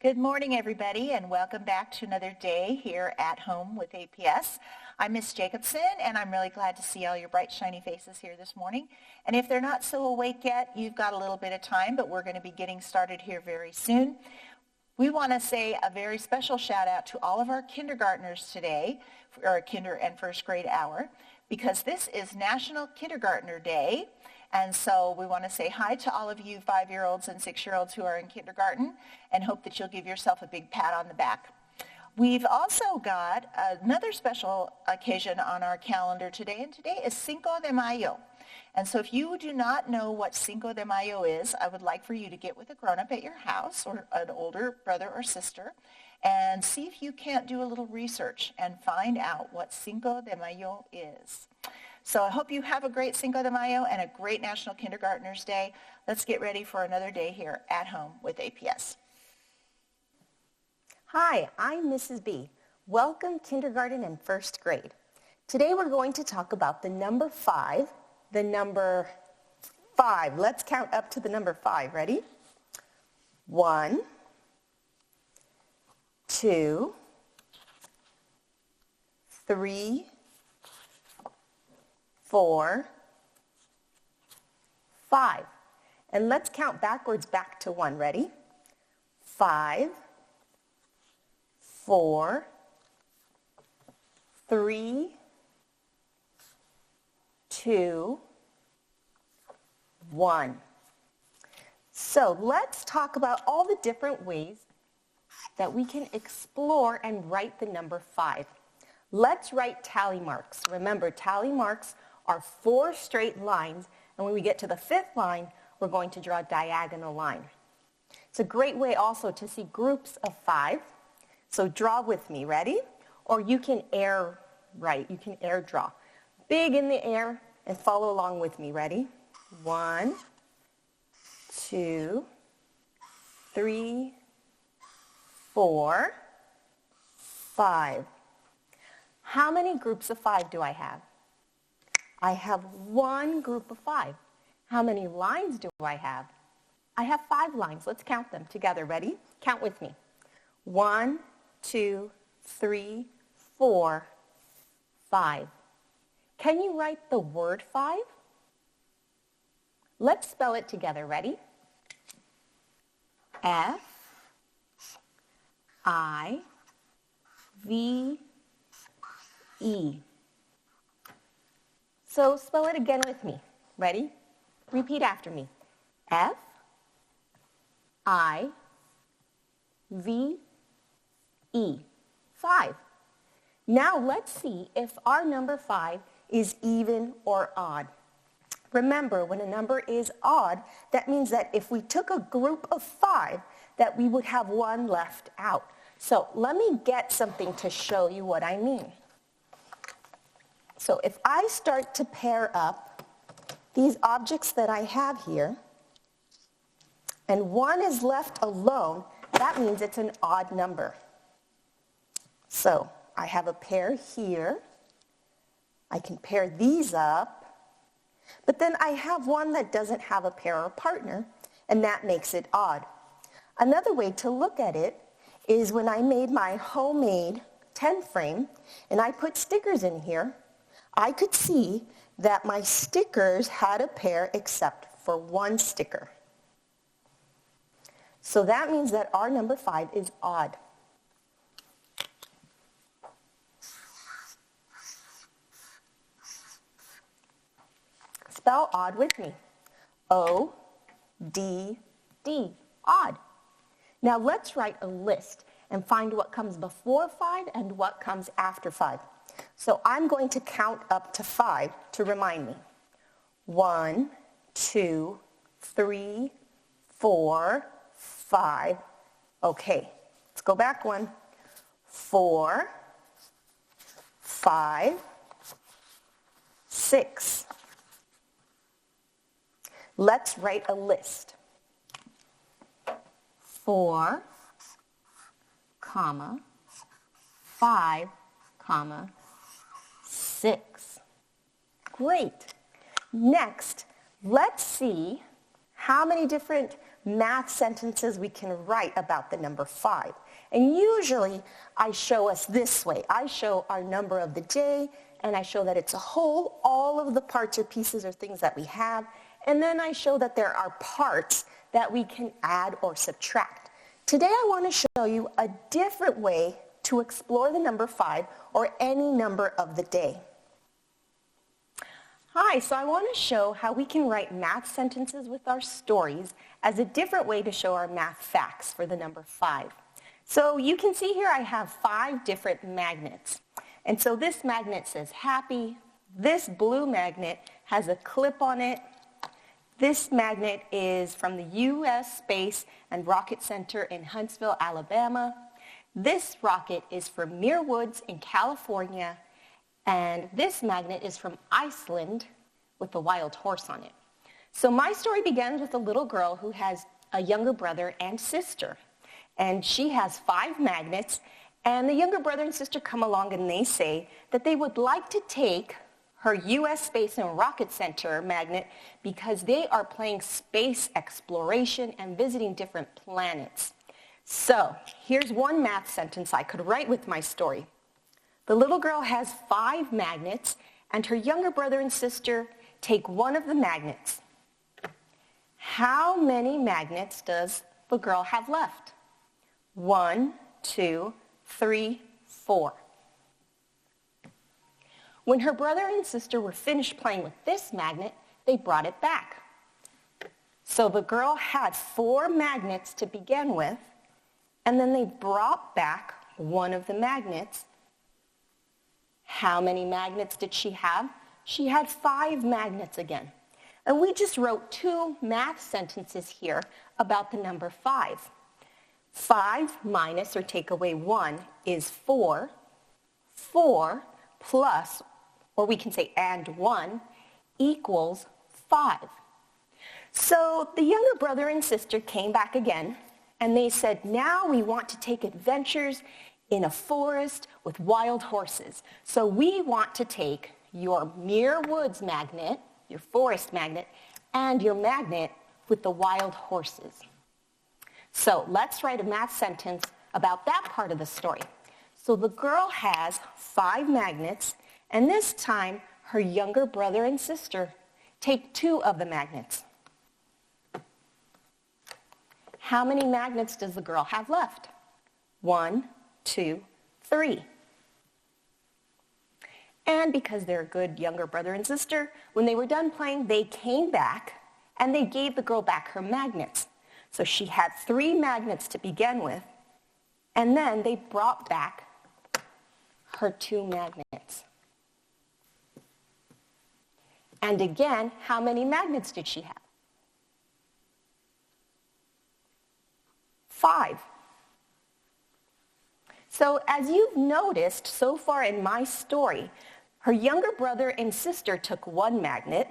Good morning, everybody, and welcome back to another day here at home with APS. I'm Miss Jacobson, and I'm really glad to see all your bright, shiny faces here this morning. And if they're not so awake yet, you've got a little bit of time, but we're going to be getting started here very soon. We want to say a very special shout out to all of our kindergartners today, for our kinder and first grade hour, because this is National Kindergartner Day. And so we want to say hi to all of you 5-year-olds and 6-year-olds who are in kindergarten and hope that you'll give yourself a big pat on the back. We've also got another special occasion on our calendar today, and today is Cinco de Mayo. And so if you do not know what Cinco de Mayo is, I would like for you to get with a grown-up at your house or an older brother or sister and see if you can't do a little research and find out what Cinco de Mayo is. So I hope you have a great Cinco de Mayo and a great National Kindergartners Day. Let's get ready for another day here at home with APS. Hi, I'm Mrs. B. Welcome kindergarten and first grade. Today we're going to talk about the number 5, the number 5. Let's count up to the number 5. Ready? 1, 2, 3, 4, 5. And let's count backwards back to 1. Ready? 5, 4, 3, 2, 1. So let's talk about all the different ways that we can explore and write the number 5. Let's write tally marks. Remember, tally marks are 4 straight lines, and when we get to the 5th line, we're going to draw a diagonal line. It's a great way also to see groups of 5. So draw with me, ready? Or you can air write, you can air draw. Big in the air and follow along with me, ready? 1, 2, 3, 4, 5. How many groups of 5 do I have? I have 1 group of 5. How many lines do I have? I have 5 lines. Let's count them together. Ready? Count with me. 1, 2, 3, 4, 5. Can you write the word 5? Let's spell it together. Ready? F, I, V, E. So spell it again with me. Ready? Repeat after me. F, I, V, E. 5. Now let's see if our number 5 is even or odd. Remember, when a number is odd, that means that if we took a group of 5, that we would have 1 left out. So let me get something to show you what I mean. So if I start to pair up these objects that I have here, and 1 is left alone, that means it's an odd number. So I have a pair here. I can pair these up, but then I have one that doesn't have a pair or partner, and that makes it odd. Another way to look at it is when I made my homemade 10 frame, and I put stickers in here, I could see that my stickers had a pair except for 1 sticker. So that means that our number 5 is odd. Spell odd with me. O-D-D, odd. Now let's write a list and find what comes before 5 and what comes after 5. So I'm going to count up to 5 to remind me. 1, 2, 3, 4, 5. Okay, let's go back 1. 4, 5, 6. Let's write a list. 4, 5, 6. Great. Next, let's see how many different math sentences we can write about the number 5. And usually I show us this way. I show our number of the day, and I show that it's a whole, all of the parts or pieces or things that we have, and then I show that there are parts that we can add or subtract. Today I want to show you a different way to explore the number 5 or any number of the day. Hi, so I want to show how we can write math sentences with our stories as a different way to show our math facts for the number 5. So you can see here I have 5 different magnets. And so this magnet says happy. This blue magnet has a clip on it. This magnet is from the U.S. Space and Rocket Center in Huntsville, Alabama. This rocket is from Muir Woods in California. And this magnet is from Iceland with a wild horse on it. So my story begins with a little girl who has a younger brother and sister. And she has 5 magnets. And the younger brother and sister come along and they say that they would like to take her U.S. Space and Rocket Center magnet because they are playing space exploration and visiting different planets. So here's one math sentence I could write with my story. The little girl has 5 magnets, and her younger brother and sister take one of the magnets. How many magnets does the girl have left? 1, 2, 3, 4. When her brother and sister were finished playing with this magnet, they brought it back. So the girl had 4 magnets to begin with, and then they brought back one of the magnets. How many magnets did she have? She had 5 magnets again. And we just wrote 2 math sentences here about the number 5. 5 minus or take away 1 is 4. 4 plus, or we can say and 1, equals 5. So the younger brother and sister came back again, and they said, now we want to take adventures in a forest with wild horses. So we want to take your Muir Woods magnet, your forest magnet, and your magnet with the wild horses. So let's write a math sentence about that part of the story. So the girl has 5 magnets, and this time her younger brother and sister take 2 of the magnets. How many magnets does the girl have left? 1, 2, 3. And because they're a good younger brother and sister, when they were done playing, they came back and they gave the girl back her magnets. So she had 3 magnets to begin with, and then they brought back her 2 magnets. And again, how many magnets did she have? 5. So as you've noticed so far in my story, her younger brother and sister took 1 magnet,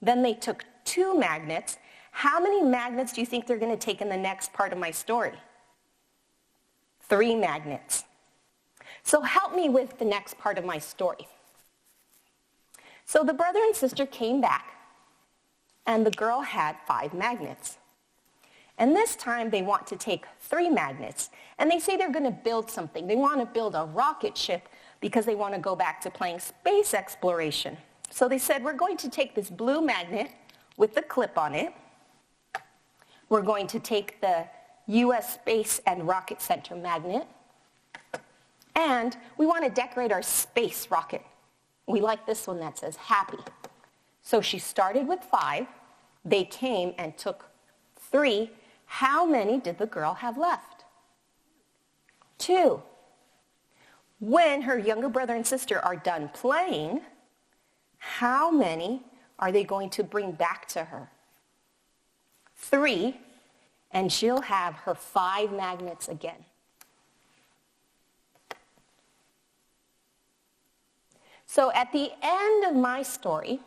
then they took 2 magnets. How many magnets do you think they're going to take in the next part of my story? 3 magnets. So help me with the next part of my story. So the brother and sister came back, and the girl had 5 magnets. And this time they want to take 3 magnets, and they say they're going to build something. They want to build a rocket ship because they want to go back to playing space exploration. So they said, we're going to take this blue magnet with the clip on it. We're going to take the U.S. Space and Rocket Center magnet, and we want to decorate our space rocket. We like this one that says happy. So she started with 5. They came and took 3. How many did the girl have left? 2. When her younger brother and sister are done playing, how many are they going to bring back to her? 3, and she'll have her 5 magnets again. So at the end of my story,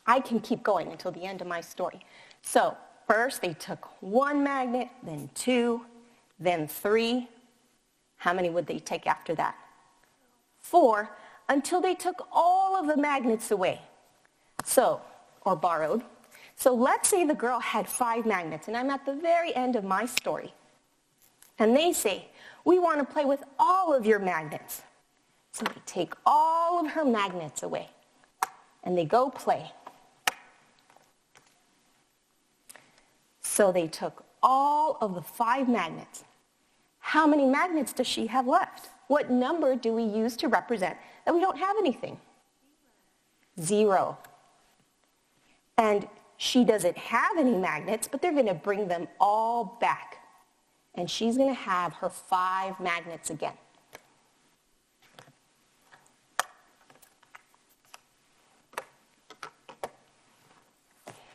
I can keep going until the end of my story. So first they took 1 magnet, then 2, then 3. How many would they take after that? 4, until they took all of the magnets away. So, or borrowed. So let's say the girl had 5 magnets, and I'm at the very end of my story. And they say, we want to play with all of your magnets. So they take all of her magnets away, and they go play. So they took all of the 5 magnets. How many magnets does she have left? What number do we use to represent that we don't have anything? 0. And she doesn't have any magnets, but they're going to bring them all back. And she's going to have her 5 magnets again.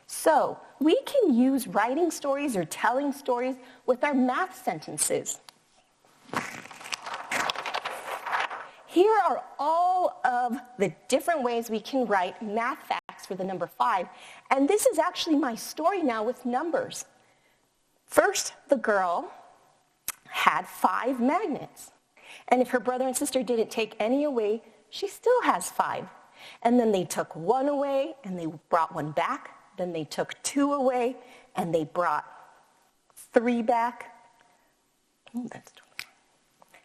So we can use writing stories or telling stories with our math sentences. Here are all of the different ways we can write math facts for the number 5. And this is actually my story now with numbers. First, the girl had 5 magnets. And if her brother and sister didn't take any away, she still has 5. And then they took 1 away, and they brought 1 back. Then they took 2 away, and they brought 3 back. Oh,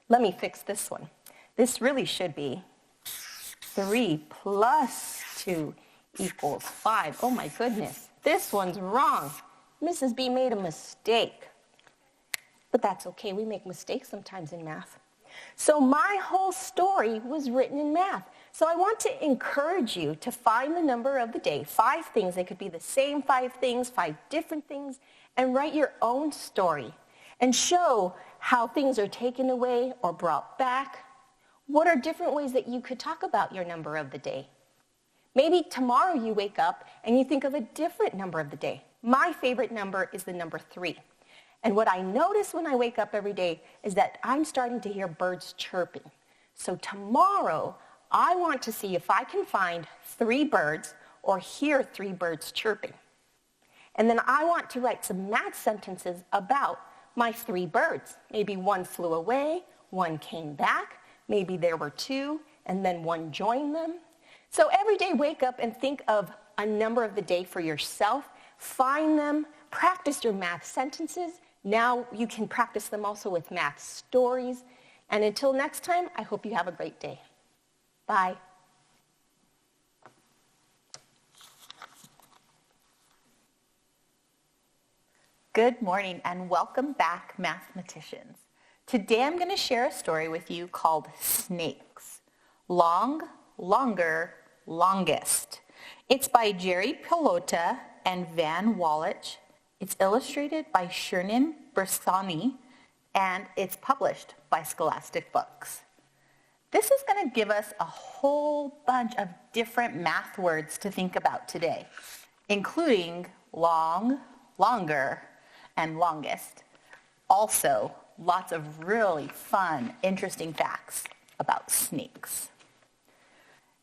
let me fix this one. This really should be 3 plus 2 equals 5. Oh my goodness, this one's wrong. Mrs. B made a mistake. But that's okay, we make mistakes sometimes in math. So my whole story was written in math. So I want to encourage you to find the number of the day, 5 things. They could be the same 5 things, 5 different things, and write your own story and show how things are taken away or brought back. What are different ways that you could talk about your number of the day? Maybe tomorrow you wake up and you think of a different number of the day. My favorite number is the number 3. And what I notice when I wake up every day is that I'm starting to hear birds chirping. So tomorrow, I want to see if I can find 3 birds or hear 3 birds chirping. And then I want to write some math sentences about my 3 birds. Maybe 1 flew away, 1 came back, maybe there were 2, and then 1 joined them. So every day wake up and think of a number of the day for yourself. Find them, practice your math sentences. Now you can practice them also with math stories. And until next time, I hope you have a great day. Bye. Good morning and welcome back, mathematicians. Today I'm going to share a story with you called Snakes. Long, longer, longest. It's by Jerry Pilota and Van Wallach. It's illustrated by Shernim Bersani, and it's published by Scholastic Books. This is going to give us a whole bunch of different math words to think about today, including long, longer, and longest. Also, lots of really fun, interesting facts about snakes.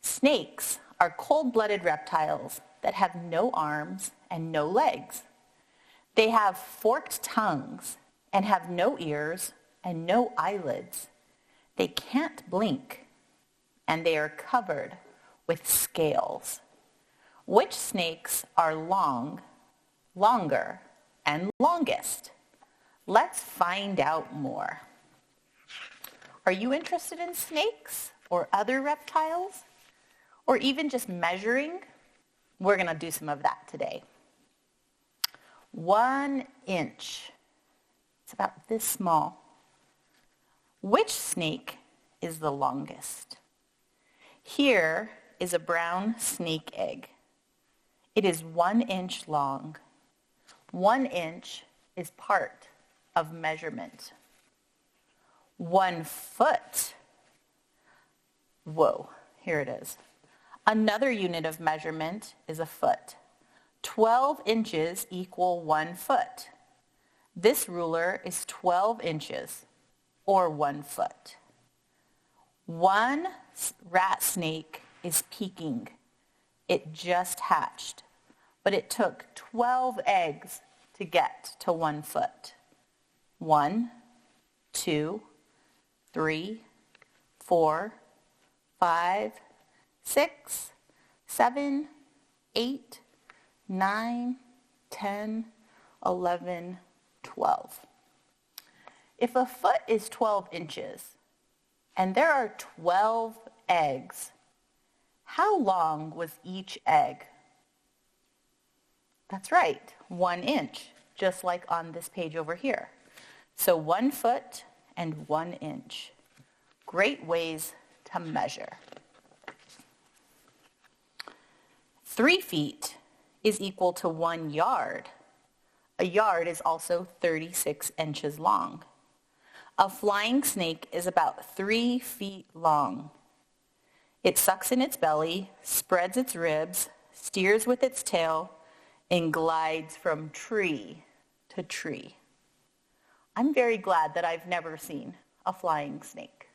Snakes are cold-blooded reptiles that have no arms and no legs. They have forked tongues and have no ears and no eyelids. They can't blink, and they are covered with scales. Which snakes are long, longer, and longest? Let's find out more. Are you interested in snakes or other reptiles? Or even just measuring? We're going to do some of that today. 1 inch. It's about this small. Which snake is the longest? Here is a brown snake egg. It is 1 inch long. 1 inch is part of measurement. 1 foot. Whoa, here it is. Another unit of measurement is a foot. 12 inches equal 1 foot. This ruler is 12 inches, or 1 foot. 1 rat snake is peeking. It just hatched, but it took 12 eggs to get to 1 foot. 1, 2, 3, 4, 5, 6, 7, 8, 9, 10, 11, 12. If a foot is 12 inches and there are 12 eggs, how long was each egg? That's right, 1 inch, just like on this page over here. So 1 foot and 1 inch. Great ways to measure. 3 feet is equal to 1 yard. A yard is also 36 inches long. A flying snake is about 3 feet long. It sucks in its belly, spreads its ribs, steers with its tail, and glides from tree to tree. I'm very glad that I've never seen a flying snake.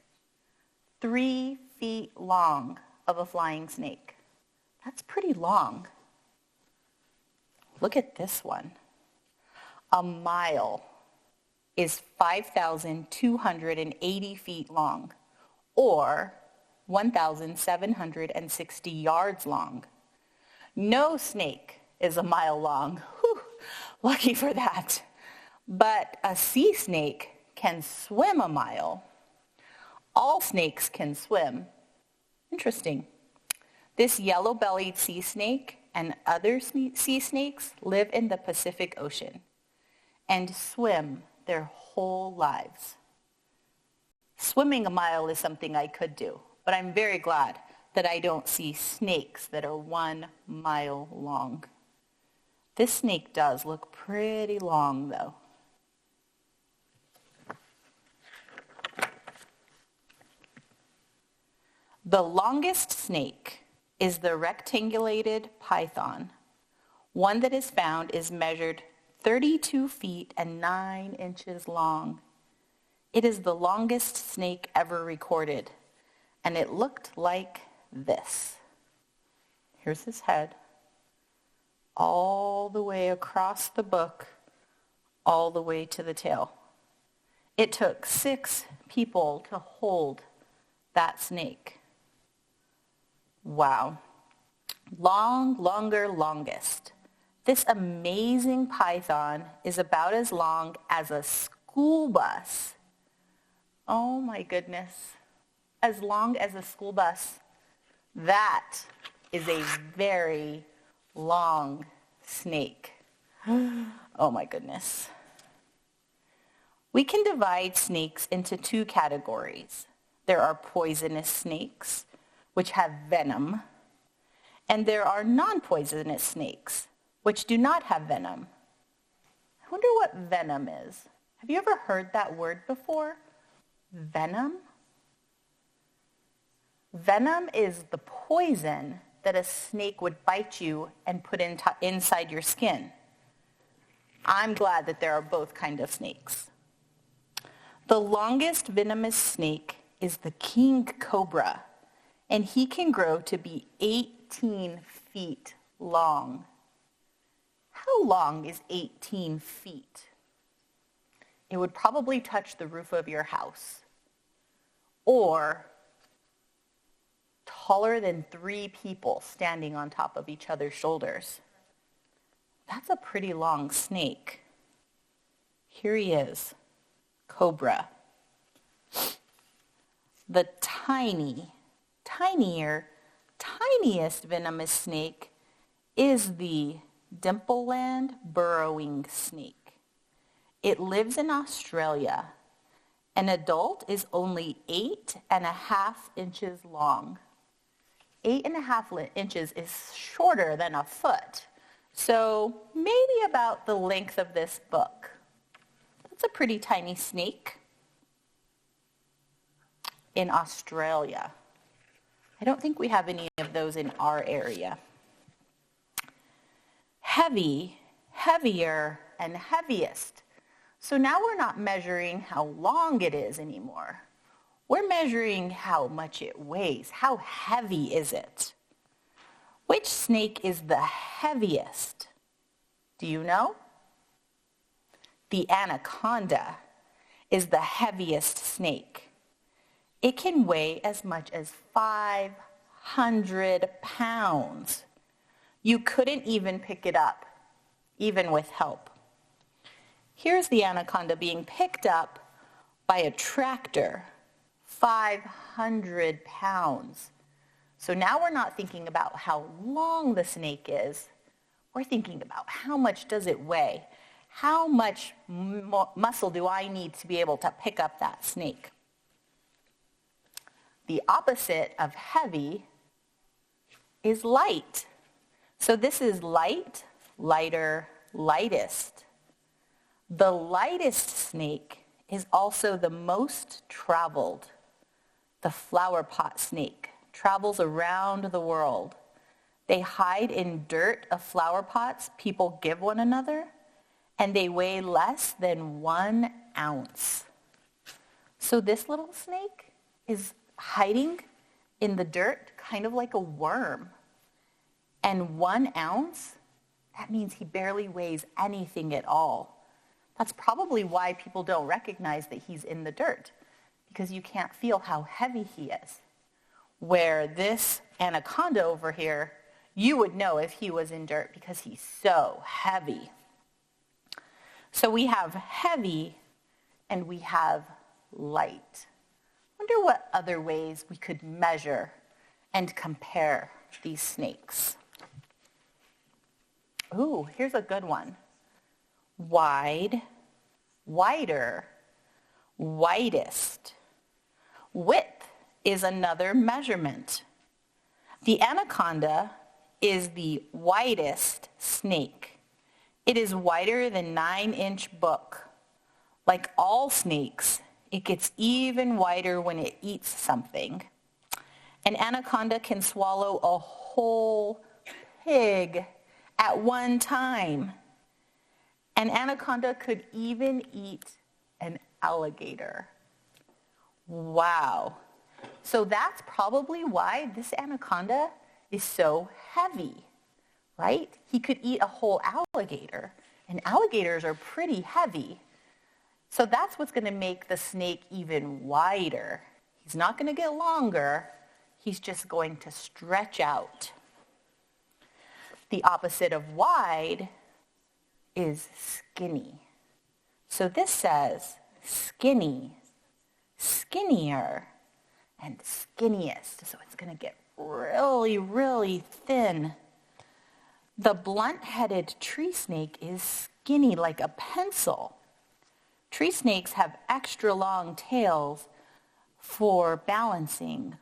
3 feet long of a flying snake. That's pretty long. Look at this one. A mile is 5,280 feet long, or 1,760 yards long. No snake is a mile long. Whew, lucky for that. But a sea snake can swim a mile. All snakes can swim. Interesting. This yellow-bellied sea snake and other sea snakes live in the Pacific Ocean and swim their whole lives. Swimming a mile is something I could do, but I'm very glad that I don't see snakes that are 1 mile long. This snake does look pretty long, though. The longest snake is the rectangulated python. One that is found is measured 32 feet and 9 inches long. It is the longest snake ever recorded, and it looked like this. Here's his head, all the way across the book, all the way to the tail. It took 6 people to hold that snake. Wow. Longest. This amazing python is about as long as a school bus. Oh my goodness. As long as a school bus. That is a very long snake. Oh my goodness. We can divide snakes into 2 categories. There are poisonous snakes, which have venom, and there are non-poisonous snakes, which do not have venom. I wonder what venom is. Have you ever heard that word before? Venom? Venom is the poison that a snake would bite you and put inside your skin. I'm glad that there are both kinds of snakes. The longest venomous snake is the king cobra, and he can grow to be 18 feet long. How long is 18 feet? It would probably touch the roof of your house, or taller than 3 people standing on top of each other's shoulders. That's a pretty long snake. Here he is, cobra. The tiniest venomous snake is the Dimpleland burrowing snake. It lives in Australia. An adult is only 8.5 inches long. 8.5 inches is shorter than a foot, so maybe about the length of this book. That's a pretty tiny snake. In Australia. I don't think we have any of those in our area. Heavy, heavier, and heaviest. So now we're not measuring how long it is anymore. We're measuring how much it weighs. How heavy is it? Which snake is the heaviest? Do you know? The anaconda is the heaviest snake. It can weigh as much as 500 pounds. You couldn't even pick it up even with help. Here's the anaconda being picked up by a tractor, 500 pounds. So now we're not thinking about how long the snake is. We're thinking about how much does it weigh? How much muscle do I need to be able to pick up that snake? The opposite of heavy is light. So this is light, lighter, lightest. The lightest snake is also the most traveled. The flower pot snake travels around the world. They hide in dirt of flower pots people give one another, and they weigh less than 1 ounce. So this little snake is hiding in the dirt, kind of like a worm. And 1 ounce, that means he barely weighs anything at all. That's probably why people don't recognize that he's in the dirt, because you can't feel how heavy he is. Where this anaconda over here, you would know if he was in dirt because he's so heavy. So we have heavy and we have light. Wonder what other ways we could measure and compare these snakes. Ooh, here's a good one. Wide, wider, widest. Width is another measurement. The anaconda is the widest snake. It is wider than 9-inch book. Like all snakes, it gets even wider when it eats something. An anaconda can swallow a whole pig at one time. An anaconda could even eat an alligator. Wow. So that's probably why this anaconda is so heavy, right? He could eat a whole alligator, and alligators are pretty heavy. So that's what's going to make the snake even wider. He's not going to get longer. He's just going to stretch out. The opposite of wide is skinny. So this says skinny, skinnier, and skinniest. So it's going to get really, really thin. The blunt-headed tree snake is skinny like a pencil. Tree snakes have extra long tails for balancing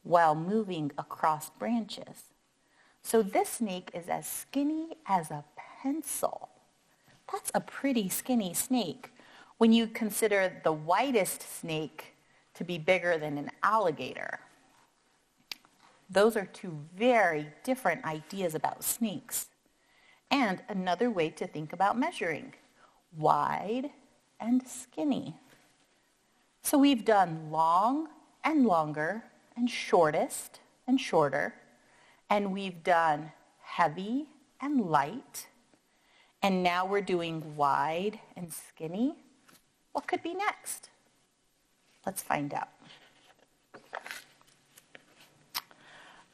while moving across branches. So this snake is as skinny as a pencil. That's a pretty skinny snake when you consider the widest snake to be bigger than an alligator. Those are two very different ideas about snakes. And another way to think about measuring, wide and skinny. So we've done long and longer and shortest and shorter. And we've done heavy and light. And now we're doing wide and skinny. What could be next? Let's find out.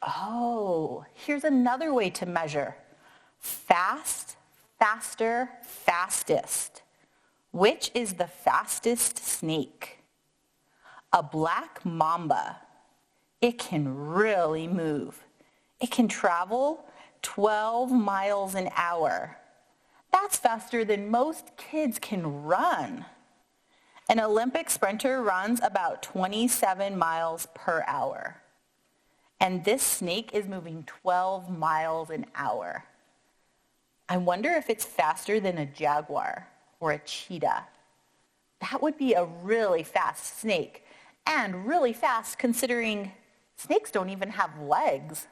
Oh, here's another way to measure. Fast, faster, fastest. Which is the fastest snake? A black mamba. It can really move. It can travel 12 miles an hour. That's faster than most kids can run. An Olympic sprinter runs about 27 miles per hour. And this snake is moving 12 miles an hour. I wonder if it's faster than a jaguar or a cheetah. That would be a really fast snake, and really fast considering snakes don't even have legs.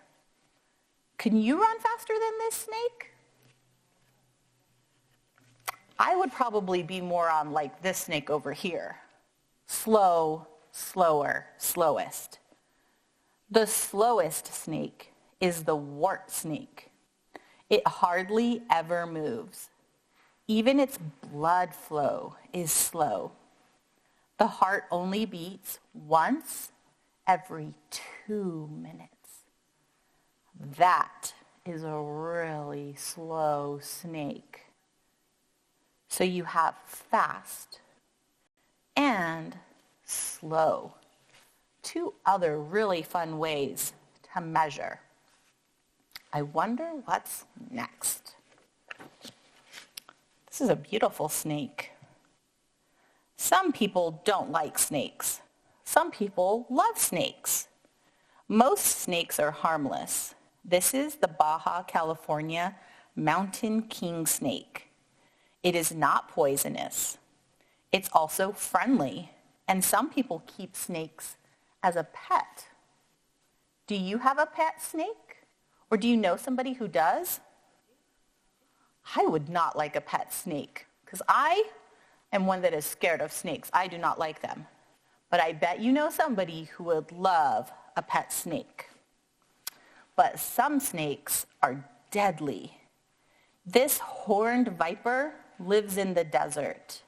Can you run faster than this snake? I would probably be more on like this snake over here. Slow, slower, slowest. The slowest snake is the wart snake. It hardly ever moves. Even its blood flow is slow. The heart only beats once every 2 minutes. That is a really slow snake. So you have fast and slow. Two other really fun ways to measure. I wonder what's next. This is a beautiful snake. Some people don't like snakes. Some people love snakes. Most snakes are harmless. This is the Baja California mountain king snake. It is not poisonous. It's also friendly, and some people keep snakes as a pet. Do you have a pet snake? Or do you know somebody who does? I would not like a pet snake because I am one that is scared of snakes. I do not like them. But I bet you know somebody who would love a pet snake. But some snakes are deadly. This horned viper lives in the desert.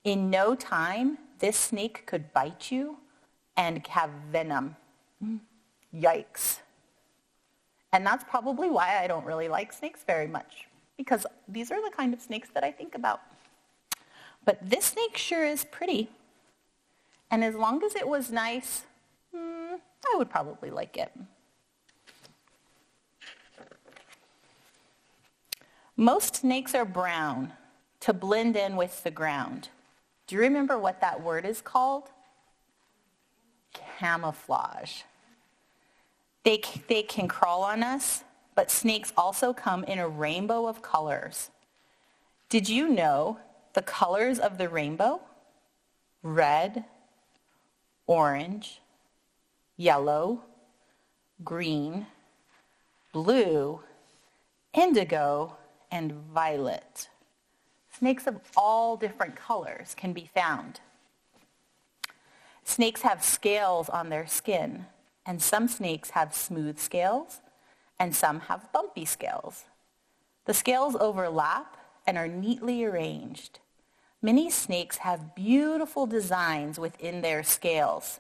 In no time, this snake could bite you and have venom. Yikes. And that's probably why I don't really like snakes very much, because these are the kind of snakes that I think about. But this snake sure is pretty. And as long as it was nice, I would probably like it. Most snakes are brown to blend in with the ground. Do you remember what that word is called? Camouflage. They can crawl on us, but snakes also come in a rainbow of colors. Did you know the colors of the rainbow? Red, orange, yellow, green, blue, indigo, and violet. Snakes of all different colors can be found. Snakes have scales on their skin, and some snakes have smooth scales, and some have bumpy scales. The scales overlap and are neatly arranged. Many snakes have beautiful designs within their scales.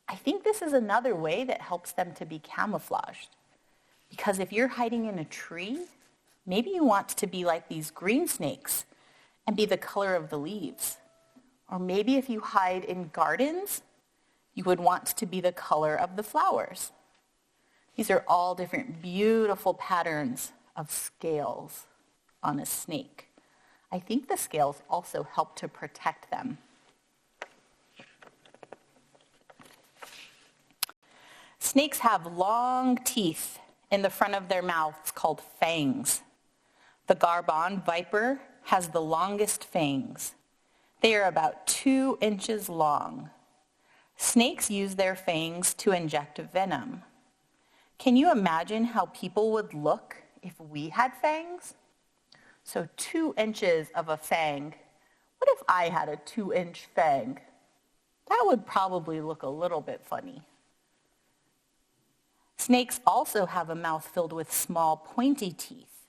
I think this is another way that helps them to be camouflaged. Because if you're hiding in a tree, maybe you want to be like these green snakes and be the color of the leaves. Or maybe if you hide in gardens, you would want to be the color of the flowers. These are all different beautiful patterns of scales on a snake. I think the scales also help to protect them. Snakes have long teeth in the front of their mouths called fangs. The Garbon viper has the longest fangs. They are about 2 inches long. Snakes use their fangs to inject venom. Can you imagine how people would look if we had fangs? So 2 inches of a fang. What if I had a 2-inch fang? That would probably look a little bit funny. Snakes also have a mouth filled with small pointy teeth.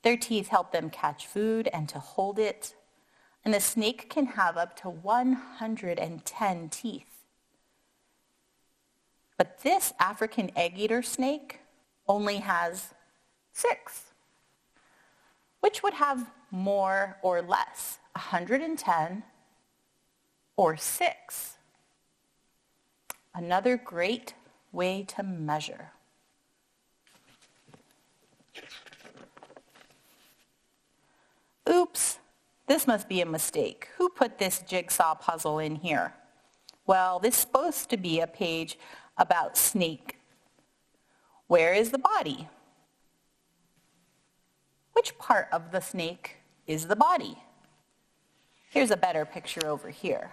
Their teeth help them catch food and to hold it. And a snake can have up to 110 teeth. But this African egg-eater snake only has 6. Which would have more or less, 110 or 6? Another great way to measure. Oops, this must be a mistake. Who put this jigsaw puzzle in here? Well, this is supposed to be a page about snake. Where is the body? Which part of the snake is the body? Here's a better picture over here.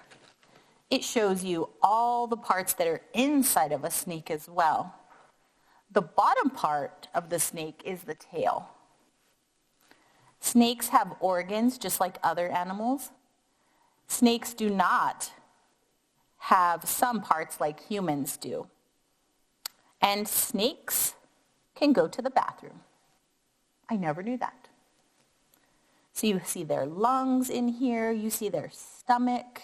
It shows you all the parts that are inside of a snake as well. The bottom part of the snake is the tail. Snakes have organs just like other animals. Snakes do not have some parts like humans do. And snakes can go to the bathroom. I never knew that. So you see their lungs in here, you see their stomach.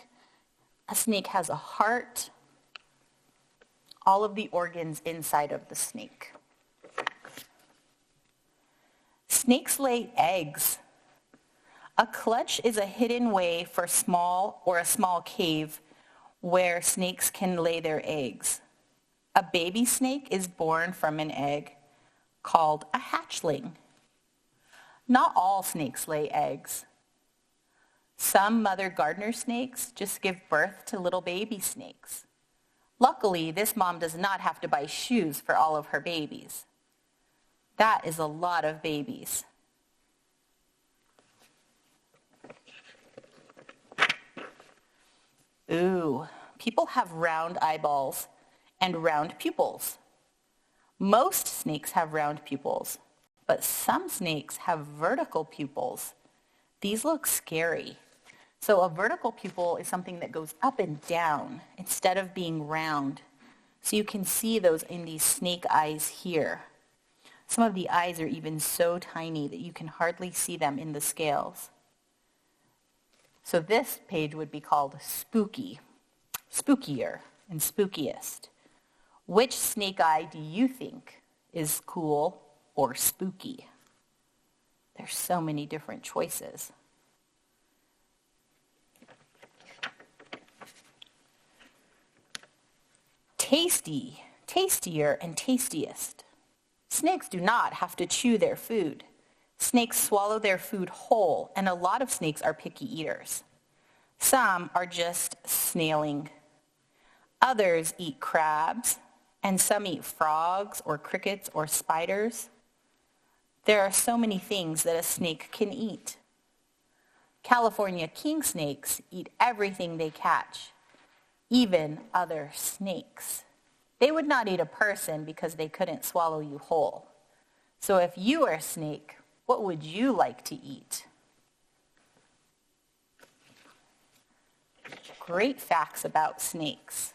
A snake has a heart. All of the organs inside of the snake. Snakes lay eggs. A clutch is a hidden way for a small cave where snakes can lay their eggs. A baby snake is born from an egg called a hatchling. Not all snakes lay eggs. Some mother gardener snakes just give birth to little baby snakes. Luckily, this mom does not have to buy shoes for all of her babies. That is a lot of babies. Ooh, people have round eyeballs and round pupils. Most snakes have round pupils, but some snakes have vertical pupils. These look scary. So a vertical pupil is something that goes up and down instead of being round. So you can see those in these snake eyes here. Some of the eyes are even so tiny that you can hardly see them in the scales. So this page would be called spooky, spookier, and spookiest. Which snake eye do you think is cool or spooky? There's so many different choices. Tasty, tastier, and tastiest. Snakes do not have to chew their food. Snakes swallow their food whole, and a lot of snakes are picky eaters. Some are just snailing. Others eat crabs, and some eat frogs or crickets or spiders. There are so many things that a snake can eat. California king snakes eat everything they catch, even other snakes. They would not eat a person because they couldn't swallow you whole. So if you were a snake, what would you like to eat? Great facts about snakes.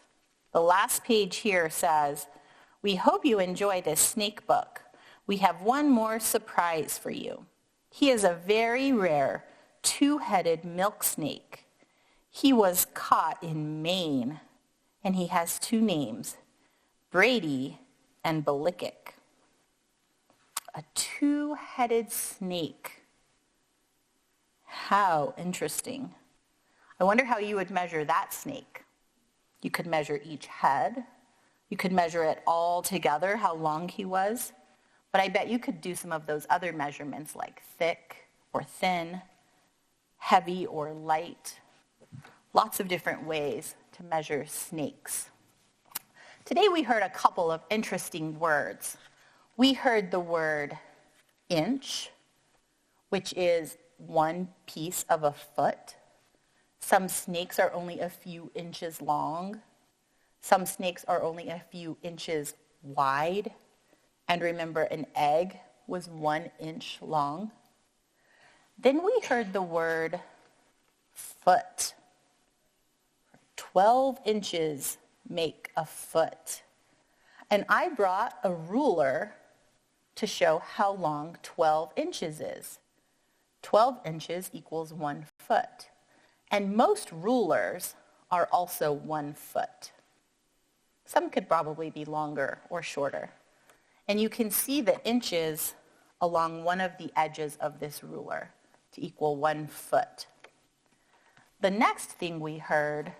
The last page here says, "We hope you enjoy this snake book. We have one more surprise for you. He is a very rare two-headed milk snake. He was caught in Maine, and he has two names, Brady and Balikik." A two-headed snake. How interesting. I wonder how you would measure that snake. You could measure each head. You could measure it all together, how long he was. But I bet you could do some of those other measurements like thick or thin, heavy or light. Lots of different ways to measure snakes. Today we heard a couple of interesting words. We heard the word inch, which is 1 piece of a foot. Some snakes are only a few inches long. Some snakes are only a few inches wide. And remember, an egg was 1 inch long. Then we heard the word foot. 12 inches make a foot. And I brought a ruler to show how long 12 inches is. 12 inches equals 1 foot. And most rulers are also 1 foot. Some could probably be longer or shorter. And you can see the inches along one of the edges of this ruler to equal 1 foot. The next thing we heard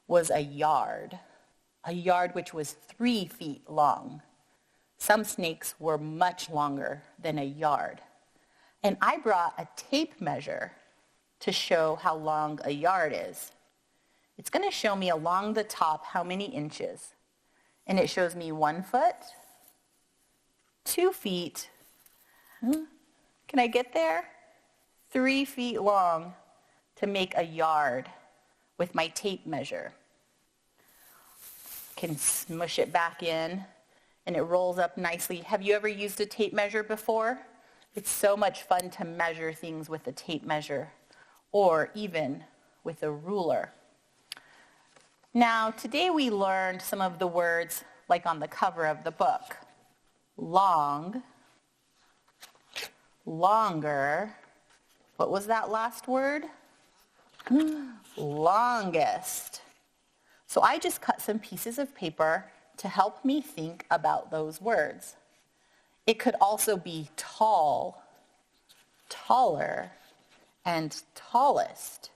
was a yard which was 3 feet long. Some snakes were much longer than a yard. And I brought a tape measure to show how long a yard is. It's going to show me along the top how many inches. And it shows me 1 foot, 2 feet, can I get there? 3 feet long to make a yard with my tape measure. Can smush it back in and it rolls up nicely. Have you ever used a tape measure before? It's so much fun to measure things with a tape measure or even with a ruler. Now, today we learned some of the words like on the cover of the book. Long, longer. What was that last word? Longest. So I just cut some pieces of paper to help me think about those words. It could also be tall taller, and tallest.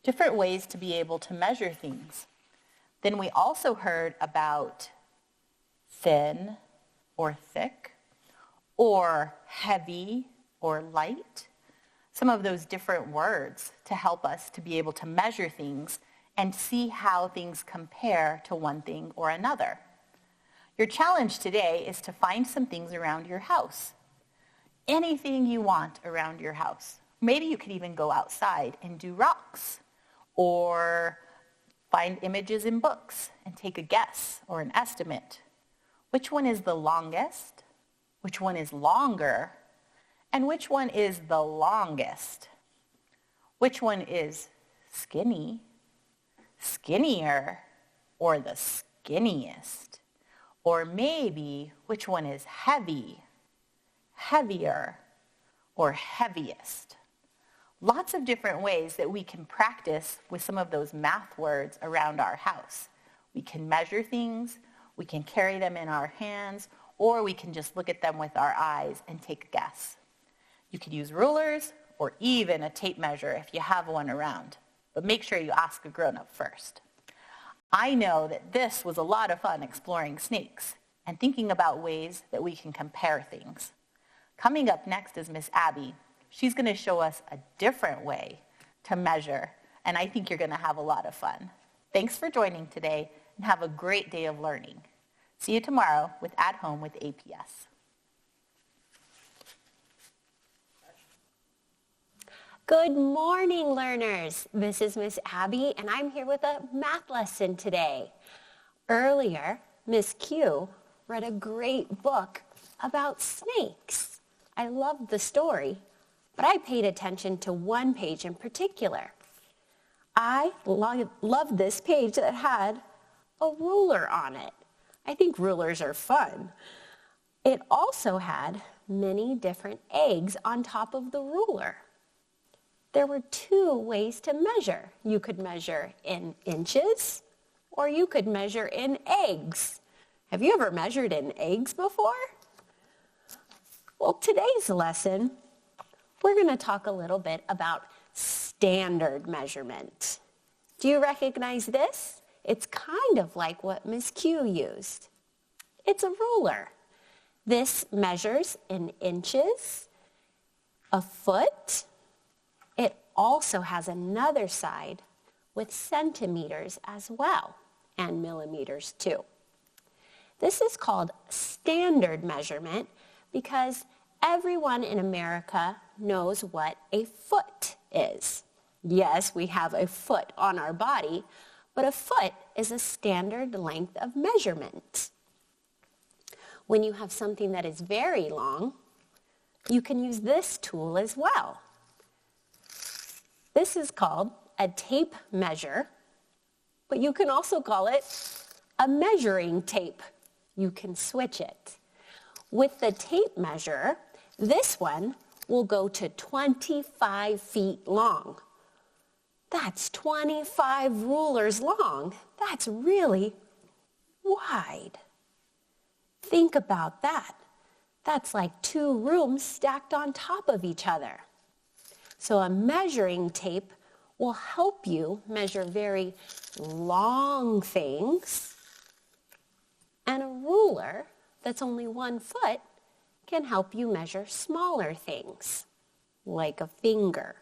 Different ways to be able to measure things. Then we also heard about thin or thick, or heavy or light. Some of those different words to help us to be able to measure things and see how things compare to one thing or another. Your challenge today is to find some things around your house. Anything you want around your house. Maybe you could even go outside and do rocks, or find images in books and take a guess or an estimate. Which one is the longest? Which one is longer? And which one is the longest? Which one is skinny, skinnier, or the skinniest? Or maybe which one is heavy, heavier, or heaviest? Lots of different ways that we can practice with some of those math words around our house. We can measure things, we can carry them in our hands, or we can just look at them with our eyes and take a guess. You could use rulers or even a tape measure if you have one around, but make sure you ask a grown-up first. I know that this was a lot of fun exploring snakes and thinking about ways that we can compare things. Coming up next is Miss Abby. She's going to show us a different way to measure, and I think you're going to have a lot of fun. Thanks for joining today, and have a great day of learning. See you tomorrow with At Home with APS. Good morning, learners. This is Miss Abby, and I'm here with a math lesson today. Earlier, Miss Q read a great book about snakes. I loved the story, but I paid attention to one page in particular. I loved this page that had a ruler on it. I think rulers are fun. It also had many different eggs on top of the ruler. There were two ways to measure. You could measure in inches, or you could measure in eggs. Have you ever measured in eggs before? Well, today's lesson, we're going to talk a little bit about standard measurement. Do you recognize this? It's kind of like what Miss Q used. It's a ruler. This measures in inches, a foot. It also has another side with centimeters as well, and millimeters too. This is called standard measurement because everyone in America knows what a foot is. Yes, we have a foot on our body, but a foot is a standard length of measurement. When you have something that is very long, you can use this tool as well. This is called a tape measure, but you can also call it a measuring tape. You can switch it. With the tape measure, this one will go to 25 feet long. That's 25 rulers long. That's really wide. Think about that. That's like 2 rooms stacked on top of each other. So a measuring tape will help you measure very long things, and a ruler that's only 1 foot can help you measure smaller things, like a finger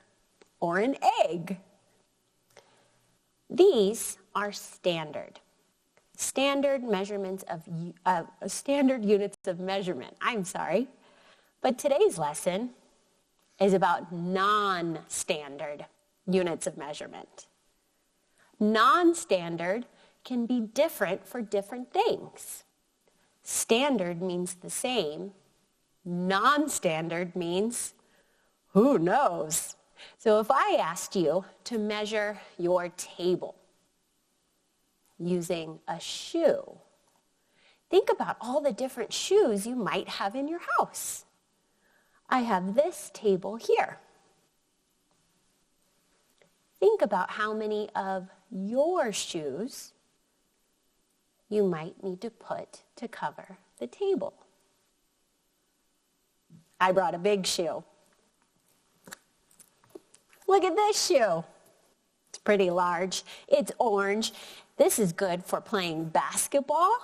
or an egg. These are standard measurements of standard units of measurement. But today's lesson is about non-standard units of measurement. Non-standard can be different for different things. Standard means the same. Non-standard means who knows. So if I asked you to measure your table using a shoe, think about all the different shoes you might have in your house. I have this table here. Think about how many of your shoes you might need to put to cover the table. I brought a big shoe. Look at this shoe. It's pretty large. It's orange. This is good for playing basketball.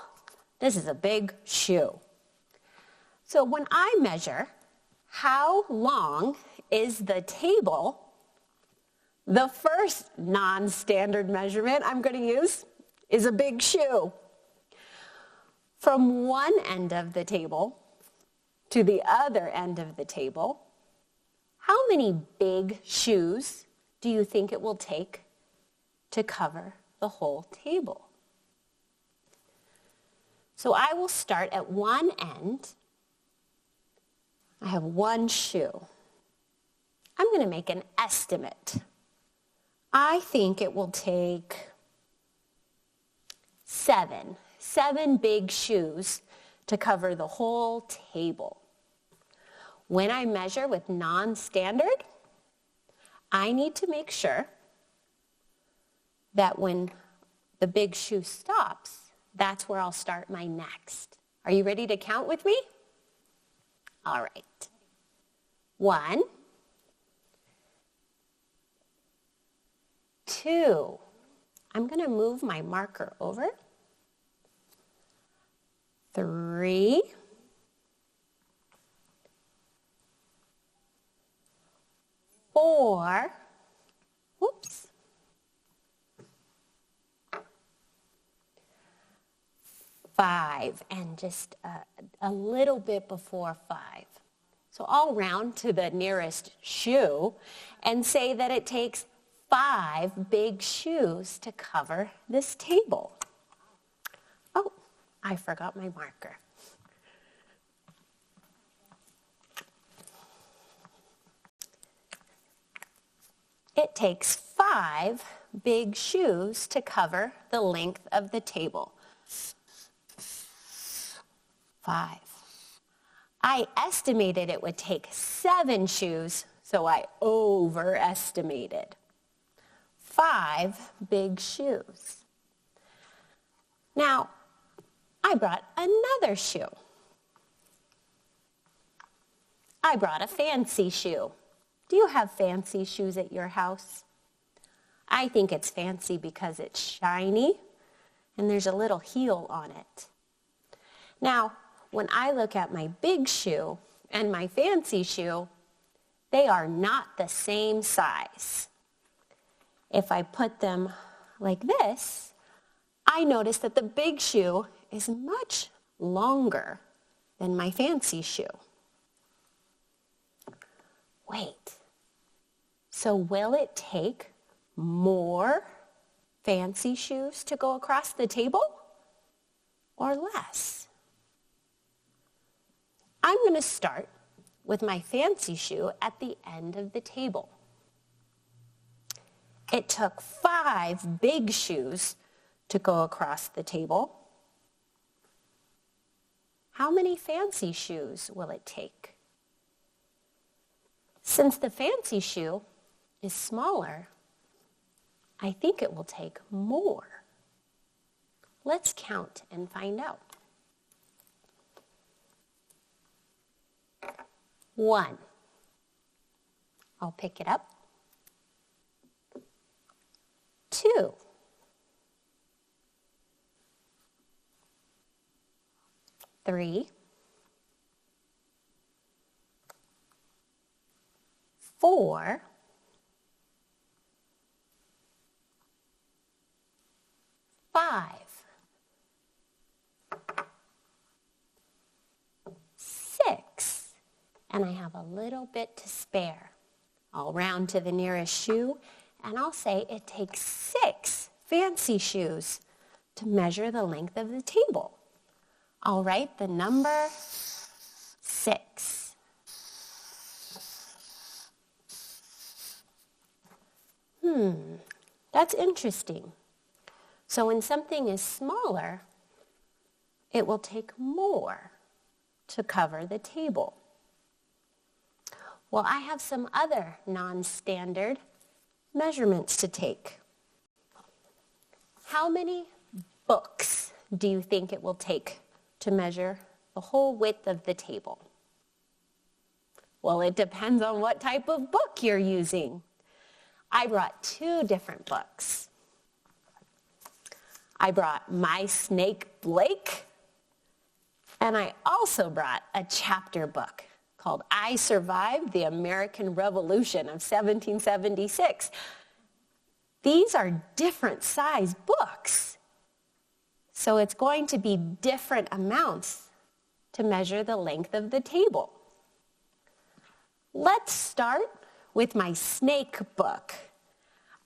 This is a big shoe. So when I measure how long is the table, the first non-standard measurement I'm going to use is a big shoe. From one end of the table to the other end of the table, how many big shoes do you think it will take to cover the whole table? So I will start at one end. I have one shoe. I'm going to make an estimate. I think it will take seven big shoes to cover the whole table. When I measure with non-standard, I need to make sure that when the big shoe stops, that's where I'll start my next. Are you ready to count with me? All right. 1, 2. I'm going to move my marker over. 3. 4. Whoops. 5, and just a little bit before 5. So I'll round to the nearest shoe and say that it takes 5 big shoes to cover this table. Oh, I forgot my marker. It takes 5 big shoes to cover the length of the table. 5. I estimated it would take 7 shoes, so I overestimated. 5 big shoes. Now, I brought another shoe. I brought a fancy shoe. Do you have fancy shoes at your house? I think it's fancy because it's shiny and there's a little heel on it. Now, when I look at my big shoe and my fancy shoe, they are not the same size. If I put them like this, I notice that the big shoe is much longer than my fancy shoe. Wait, so will it take more fancy shoes to go across the table or less? I'm going to start with my fancy shoe at the end of the table. It took 5 big shoes to go across the table. How many fancy shoes will it take? Since the fancy shoe is smaller, I think it will take more. Let's count and find out. 1. I'll pick it up. 2. 3. 4. 5. 6. And I have a little bit to spare. I'll round to the nearest shoe and I'll say it takes 6 fancy shoes to measure the length of the table. I'll write the number 6. That's interesting. So when something is smaller, it will take more to cover the table. Well, I have some other non-standard measurements to take. How many books do you think it will take to measure the whole width of the table? Well, it depends on what type of book you're using. I brought 2 different books. I brought My Snake Blake, and I also brought a chapter book called I Survived the American Revolution of 1776. These are different size books, so it's going to be different amounts to measure the length of the table. Let's start with my snake book.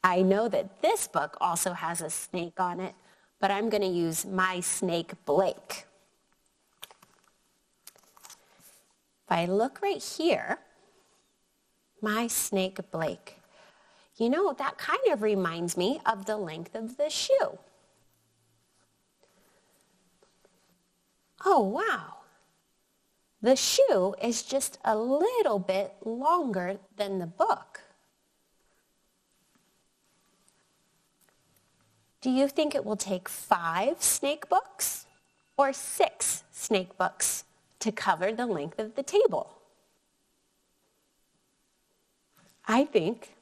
I know that this book also has a snake on it, but I'm going to use My Snake Blake. If I look right here, My Snake Blake, you know, that kind of reminds me of the length of the shoe. Oh, wow. The shoe is just a little bit longer than the book. Do you think it will take 5 snake books or 6 snake books to cover the length of the table? I think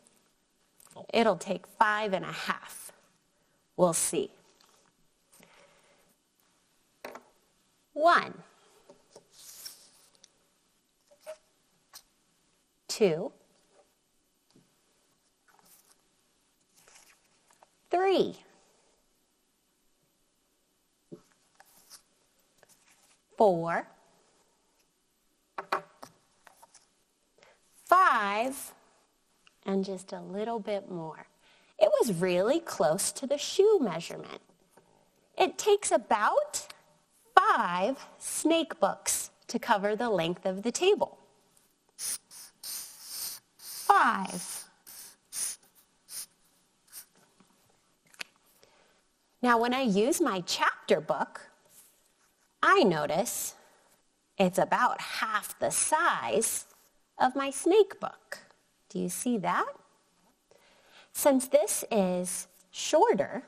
it'll take 5.5. We'll see. 1, 2, 3, 4, 5, and just a little bit more. It was really close to the shoe measurement. It takes about 5 snake books to cover the length of the table. 5. Now, when I use my chapter book, I notice it's about half the size of my snake book. Do you see that? Since this is shorter,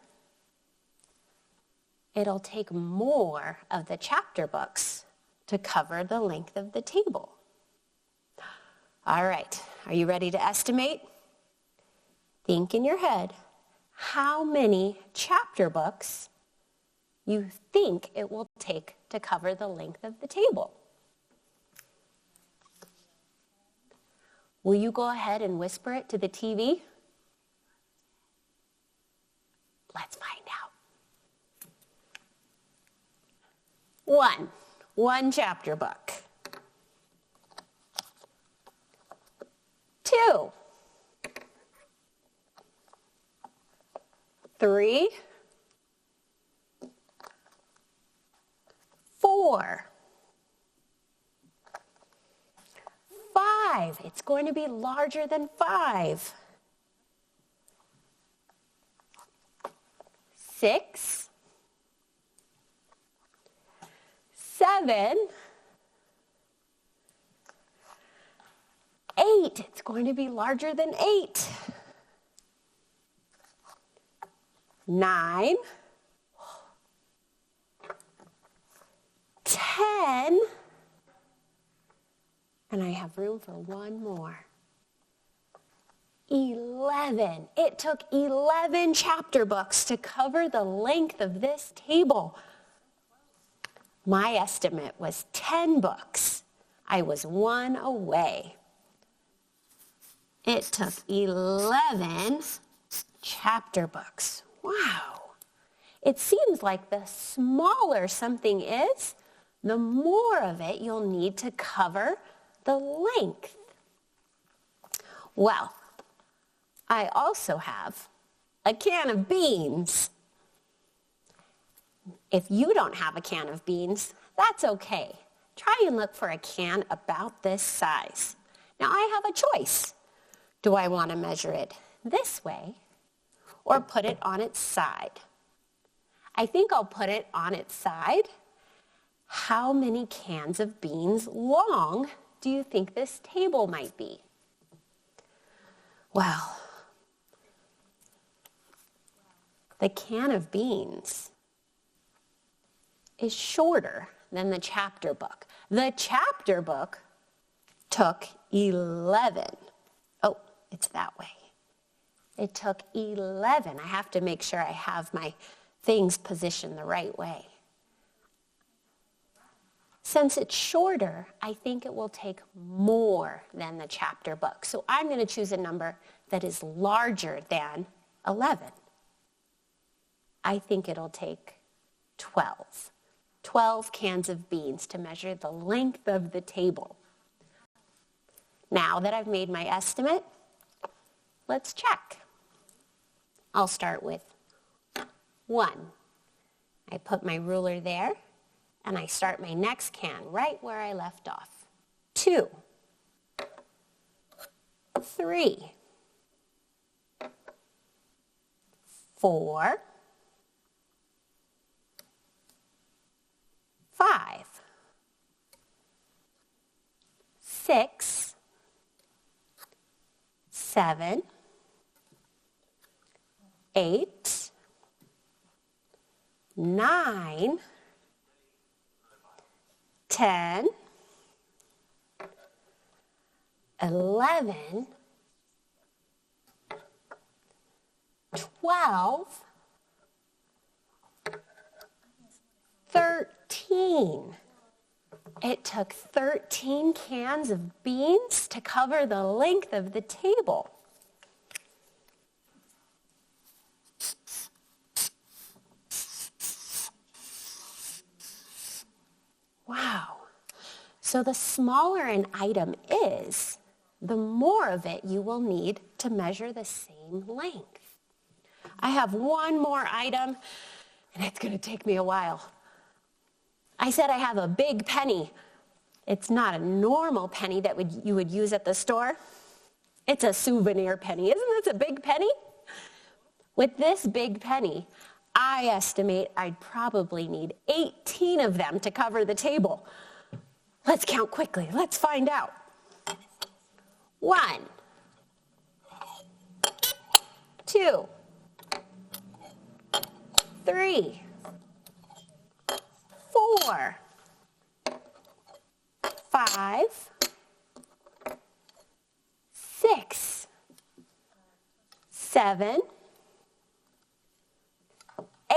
it'll take more of the chapter books to cover the length of the table. All right, are you ready to estimate? Think in your head how many chapter books you think it will take to cover the length of the table. Will you go ahead and whisper it to the TV? Let's find out. 1 chapter book. 2, 3, 4, 5. It's going to be larger than 5. 6, 7, 8. It's going to be larger than 8. 9, 10, and I have room for one more. 11. It took 11 chapter books to cover the length of this table. My estimate was 10 books. I was 1 away. It took 11 chapter books. Wow. It seems like the smaller something is, the more of it you'll need to cover the length. Well, I also have a can of beans. If you don't have a can of beans, that's okay. Try and look for a can about this size. Now I have a choice. Do I want to measure it this way or put it on its side? I think I'll put it on its side. How many cans of beans long do you think this table might be? Well, the can of beans is shorter than the chapter book. The chapter book took 11. Oh, it's that way. It took 11. I have to make sure I have my things positioned the right way. Since it's shorter, I think it will take more than the chapter book. So I'm going to choose a number that is larger than 11. I think it'll take 12. 12 cans of beans to measure the length of the table. Now that I've made my estimate, let's check. I'll start with 1. I put my ruler there. And I start my next can right where I left off. 2, 3, 4, 5, 6, 7, 8, 9, 10, 11, 12, 13. It took 13 cans of beans to cover the length of the table. Wow. So the smaller an item is, the more of it you will need to measure the same length. I have one more item, and it's going to take me a while. I said I have a big penny. It's not a normal penny that you would use at the store. It's a souvenir penny. Isn't this a big penny? With this big penny, I estimate I'd probably need 18 of them to cover the table. Let's count quickly. Let's find out. 1, 2, 3, 4, 5, 6, 7,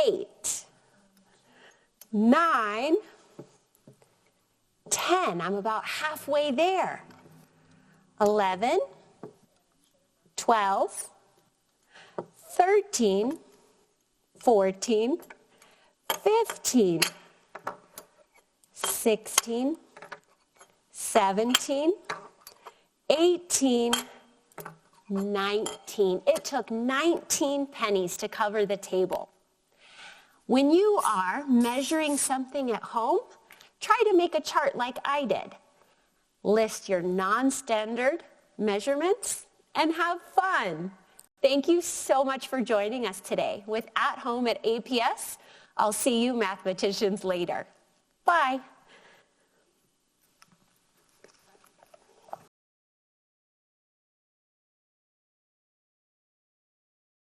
8, 9, 10. I'm about halfway there. 11, 12, 13, 14, 15, 16, 17, 18, 19. It took 19 pennies to cover the table. When you are measuring something at home, try to make a chart like I did. List your non-standard measurements and have fun. Thank you so much for joining us today with At Home at APS. I'll see you mathematicians later. Bye.